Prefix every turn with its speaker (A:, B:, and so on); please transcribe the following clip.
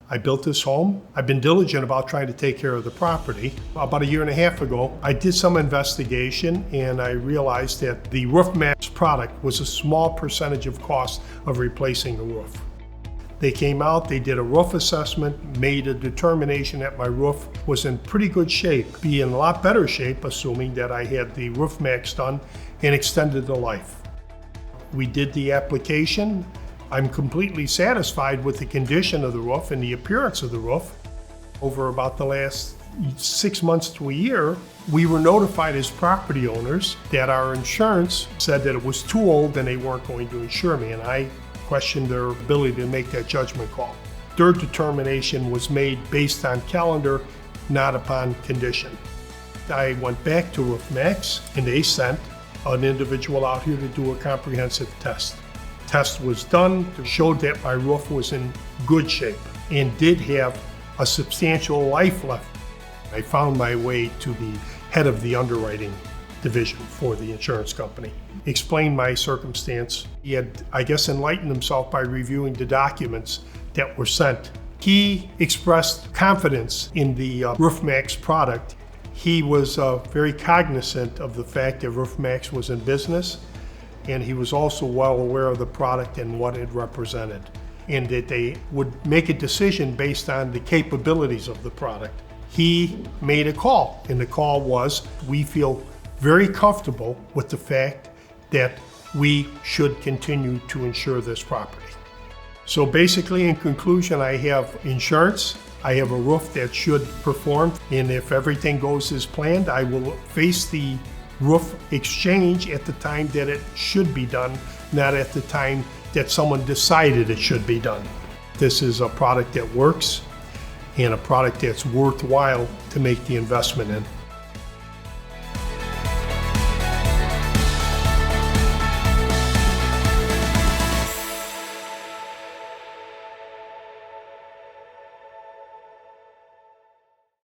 A: I built this home. I've been diligent about trying to take care of the property. About a year and a half ago, I did some investigation and I realized that the Roof Maxx product was a small percentage of cost of replacing the roof. They came out, they did a roof assessment, made a determination that my roof was in pretty good shape, be in a lot better shape, assuming that I had the Roof Maxx done and extended the life. We did the application. I'm completely satisfied with the condition of the roof and the appearance of the roof. Over about the last 6 months to a year, we were notified as property owners that our insurance said that it was too old and they weren't going to insure me, and I questioned their ability to make that judgment call. Their determination was made based on calendar, not upon condition. I went back to Roof Maxx and they sent an individual out here to do a comprehensive test. Test was done, showed that my roof was in good shape and did have a substantial life left. I found my way to the head of the underwriting division for the insurance company. Explained my circumstance. He had, I guess, enlightened himself by reviewing the documents that were sent. He expressed confidence in the Roof Maxx product. He was very cognizant of the fact that Roof Maxx was in business, and he was also well aware of the product and what it represented, and that they would make a decision based on the capabilities of the product. He made a call, and the call was, we feel very comfortable with the fact that we should continue to insure this property. So basically, in conclusion, I have insurance, I have a roof that should perform, and if everything goes as planned, I will face the roof exchange at the time that it should be done, not at the time that someone decided it should be done. This is a product that works and a product that's worthwhile to make the investment in.